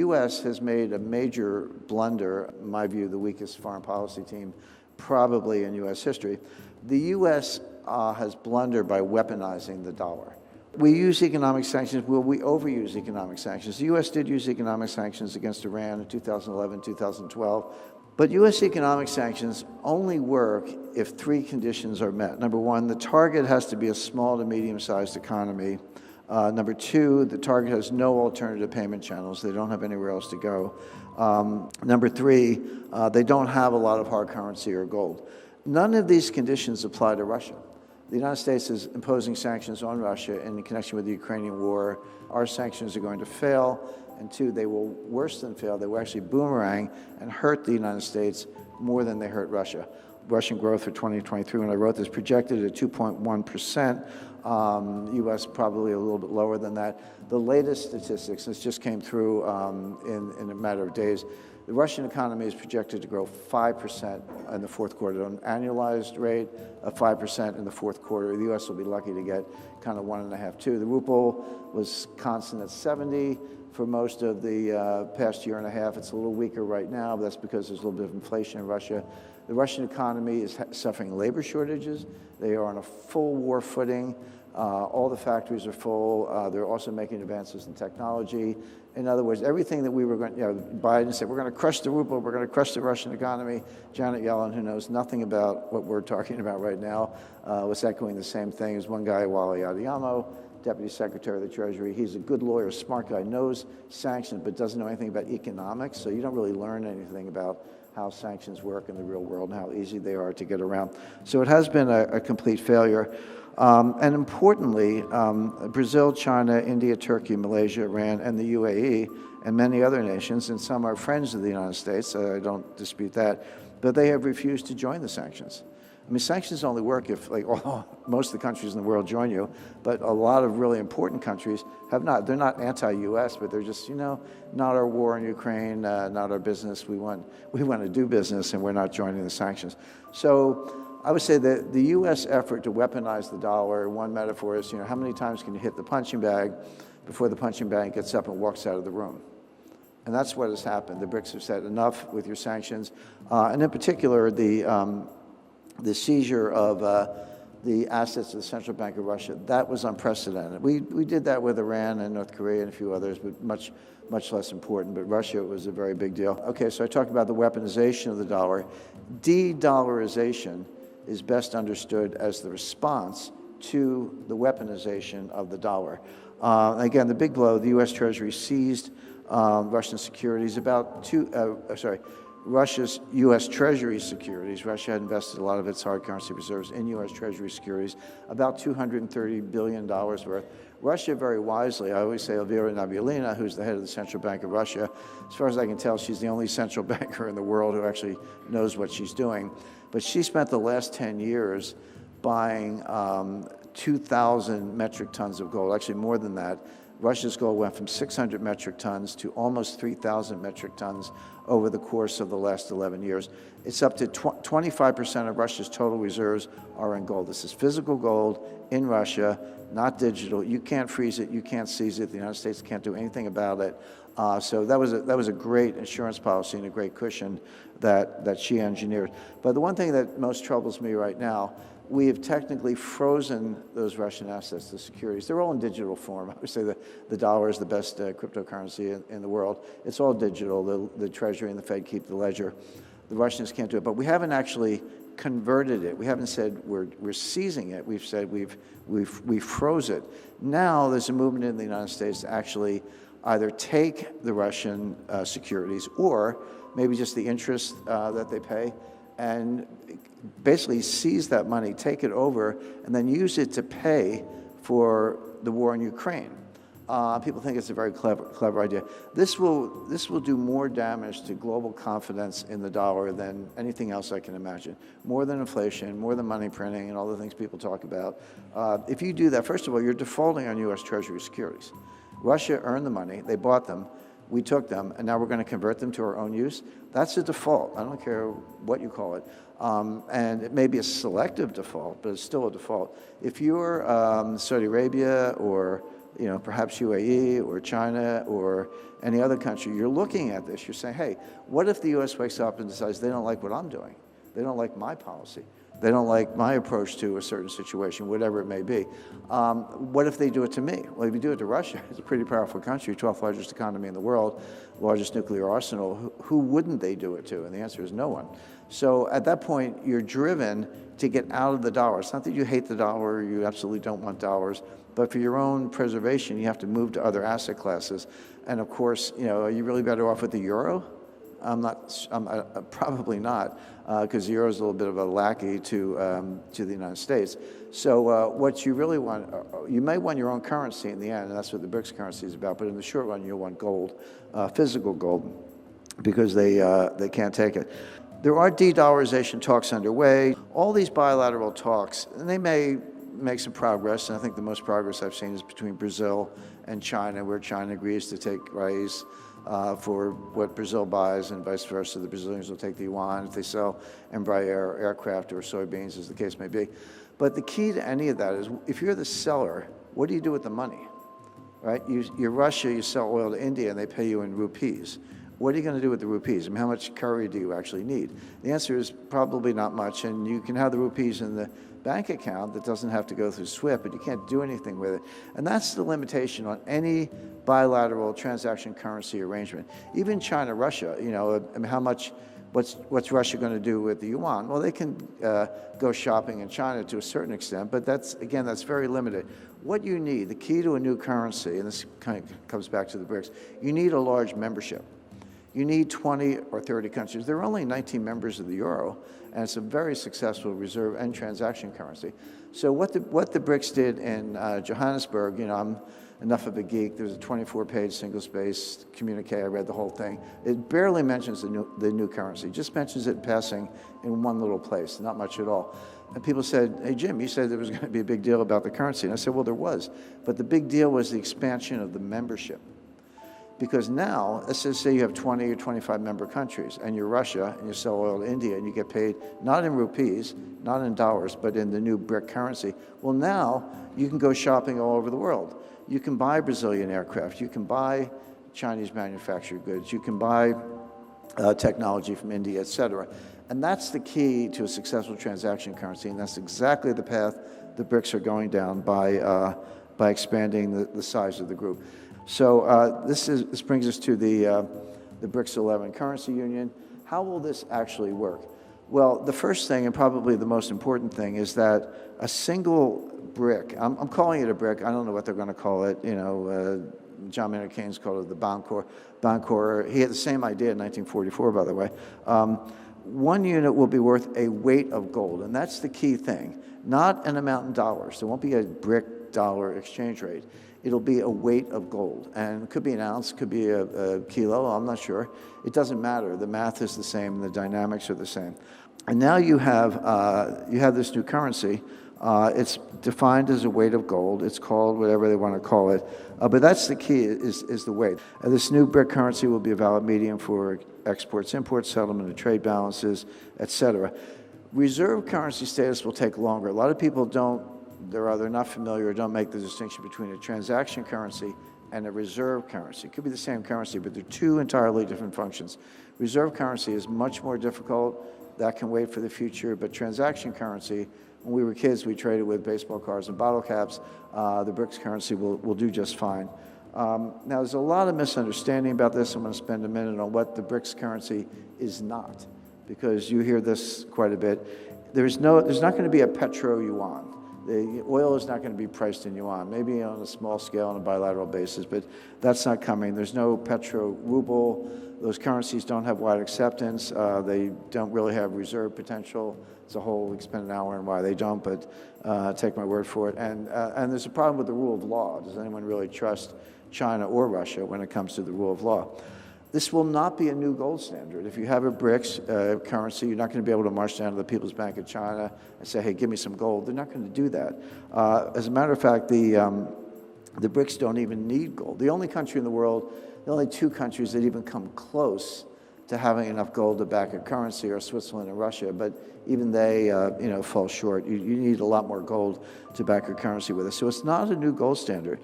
U.S. has made a major blunder, in my view, the weakest foreign policy team probably in U.S. history. The U.S. Has blundered by weaponizing the dollar. We use economic sanctions. Will we overuse economic sanctions? The U.S. did use economic sanctions against Iran in 2011, 2012. But U.S. economic sanctions only work if three conditions are met. Number one, the target has to be a small to medium-sized economy. Number two, the target has no alternative payment channels. They don't have anywhere else to go. Number three, they don't have a lot of hard currency or gold. None of these conditions apply to Russia. The United States is imposing sanctions on Russia in connection with the Ukrainian war. Our sanctions are going to fail. And two, they will worse than fail. They will actually boomerang and hurt the United States more than they hurt Russia. Russian growth for 2023, when I wrote this, projected at 2.1%. U.S. probably a little bit lower than that. The latest statistics, this just came through in a matter of days, the Russian economy is projected to grow 5% in the fourth quarter, an annualized rate of 5% in the fourth quarter. The U.S. will be lucky to get kind of 1.5, 2. The ruble was constant at 70 for most of the past year and a half. It's a little weaker right now, but that's because there's a little bit of inflation in Russia. The Russian economy is suffering labor shortages. They are on a full war footing. All the factories are full. They're also making advances in technology. In other words, everything that we were going, Biden said, we're going to crush the ruble, we're going to crush the Russian economy. Janet Yellen, who knows nothing about what we're talking about right now, was echoing the same thing as one guy, Wally Adeyemo, Deputy Secretary of the Treasury. He's a good lawyer, smart guy, knows sanctions, but doesn't know anything about economics, so you don't really learn anything about how sanctions work in the real world and how easy they are to get around. So it has been a complete failure. And importantly, Brazil, China, India, Turkey, Malaysia, Iran, and the UAE, and many other nations, and some are friends of the United States, I don't dispute that, but they have refused to join the sanctions. I mean, sanctions only work if, most of the countries in the world join you, but a lot of really important countries have not. They're not anti-U.S., but they're just, not our war in Ukraine, not our business. We want to do business, and we're not joining the sanctions. So I would say that the U.S. effort to weaponize the dollar, one metaphor is, how many times can you hit the punching bag before the punching bag gets up and walks out of the room? And that's what has happened. The BRICS have said enough with your sanctions, and in particular, the seizure of the assets of the Central Bank of Russia. That was unprecedented. We did that with Iran and North Korea and a few others, but much less important. But Russia was a very big deal. Okay, so I talked about the weaponization of the dollar. De-dollarization is best understood as the response to the weaponization of the dollar. Again, the big blow, the U.S. Treasury seized Russian securities, Russia's U.S. Treasury securities. Russia had invested a lot of its hard currency reserves in U.S. Treasury securities, about $230 billion worth. Russia, very wisely, I always say Elvira Nabiullina, who's the head of the Central Bank of Russia, as far as I can tell, she's the only central banker in the world who actually knows what she's doing. But she spent the last 10 years buying 2,000 metric tons of gold, actually more than that. Russia's gold went from 600 metric tons to almost 3,000 metric tons over the course of the last 11 years. It's up to 25% of Russia's total reserves are in gold. This is physical gold in Russia, not digital. You can't freeze it. You can't seize it. The United States can't do anything about it. So that was a great insurance policy and a great cushion that she engineered. But the one thing that most troubles me right now, we have technically frozen those Russian assets, the securities. They're all in digital form. I would say that the dollar is the best cryptocurrency in the world. It's all digital. The Treasury and the Fed keep the ledger. The Russians can't do it. But we haven't actually converted it. We haven't said we're seizing it. We've said we froze it. Now there's a movement in the United States to actually either take the Russian securities or maybe just the interest that they pay and basically seize that money, take it over, and then use it to pay for the war in Ukraine. People think it's a very clever idea. This will do more damage to global confidence in the dollar than anything else I can imagine. More than inflation, more than money printing, and all the things people talk about. If you do that, first of all, you're defaulting on U.S. Treasury securities. Russia earned the money, they bought them, we took them, and now we're going to convert them to our own use. That's a default. I don't care what you call it. And it may be a selective default, but it's still a default. If you're Saudi Arabia or perhaps UAE or China or any other country, you're looking at this, you're saying, hey, what if the U.S. wakes up and decides they don't like what I'm doing? They don't like my policy. They don't like my approach to a certain situation, whatever it may be. What if they do it to me? Well, if you do it to Russia, it's a pretty powerful country, 12th largest economy in the world, largest nuclear arsenal. Who wouldn't they do it to? And the answer is no one. So at that point, you're driven to get out of the dollar. It's not that you hate the dollar, you absolutely don't want dollars, but for your own preservation, you have to move to other asset classes. And of course, are you really better off with the euro? Probably not, because the euro is a little bit of a lackey to the United States. So what you really want, you may want your own currency in the end, and that's what the BRICS currency is about, but in the short run, you'll want gold, physical gold, because they can't take it. There are de-dollarization talks underway. All these bilateral talks, and they may make some progress, and I think the most progress I've seen is between Brazil and China, where China agrees to take rice for what Brazil buys, and vice versa. The Brazilians will take the yuan if they sell Embraer aircraft or soybeans, as the case may be. But the key to any of that is, if you're the seller, what do you do with the money, right? You're Russia, you sell oil to India, and they pay you in rupees. What are you going to do with the rupees? I mean, how much curry do you actually need? The answer is probably not much, and you can have the rupees in the bank account that doesn't have to go through SWIFT, but you can't do anything with it. And that's the limitation on any bilateral transaction currency arrangement. Even China, Russia, I mean, what's Russia going to do with the yuan? Well, they can go shopping in China to a certain extent, but that's very limited. What you need, the key to a new currency, and this kind of comes back to the BRICS, you need a large membership. You need 20 or 30 countries. There are only 19 members of the euro, and it's a very successful reserve and transaction currency. So what the BRICS did in Johannesburg, I'm enough of a geek. There's a 24-page single-spaced communique. I read the whole thing. It barely mentions the new currency. It just mentions it in passing in one little place, not much at all. And people said, hey, Jim, you said there was going to be a big deal about the currency. And I said, well, there was. But the big deal was the expansion of the membership. Because now, let's just say you have 20 or 25 member countries, and you're Russia, and you sell oil to India, and you get paid not in rupees, not in dollars, but in the new BRIC currency. Well, now you can go shopping all over the world. You can buy Brazilian aircraft. You can buy Chinese manufactured goods. You can buy technology from India, et cetera. And that's the key to a successful transaction currency, and that's exactly the path the BRICS are going down by expanding the size of the group. So this brings us to the BRICS 11 currency union. How will this actually work? Well, the first thing, and probably the most important thing, is that a single BRIC, I'm calling it a BRIC, I don't know what they're going to call it, John Maynard Keynes called it the Bancor. He had the same idea in 1944, by the way. One unit will be worth a weight of gold, and that's the key thing. Not an amount in dollars. There won't be a BRIC dollar exchange rate. It'll be a weight of gold, and it could be an ounce, could be a kilo, I'm not sure. It doesn't matter. The math is the same, and the dynamics are the same. And now you have this new currency. It's defined as a weight of gold. It's called whatever they want to call it, but that's the key, is the weight. This new BRIC currency will be a valid medium for exports, imports, settlement of trade balances, et cetera. Reserve currency status will take longer. A lot of people they're either not familiar or don't make the distinction between a transaction currency and a reserve currency. It could be the same currency, but they're two entirely different functions. Reserve currency is much more difficult. That can wait for the future, but transaction currency, when we were kids, we traded with baseball cards and bottle caps. The BRICS currency will do just fine. Now, there's a lot of misunderstanding about this. I'm going to spend a minute on what the BRICS currency is not, because you hear this quite a bit. There's not going to be a petro-yuan. The oil is not going to be priced in yuan, maybe on a small scale on a bilateral basis, but that's not coming. There's no petro-ruble. Those currencies don't have wide acceptance. They don't really have reserve potential. It's a whole, we can spend an hour on why they don't, but take my word for it. And there's a problem with the rule of law. Does anyone really trust China or Russia when it comes to the rule of law? This will not be a new gold standard. If you have a BRICS currency, you're not going to be able to march down to the People's Bank of China and say, hey, give me some gold. They're not going to do that. As a matter of fact, the BRICS don't even need gold. The only country in the world, the only two countries that even come close to having enough gold to back a currency are Switzerland and Russia, but even they fall short. You need a lot more gold to back a currency with it. So it's not a new gold standard.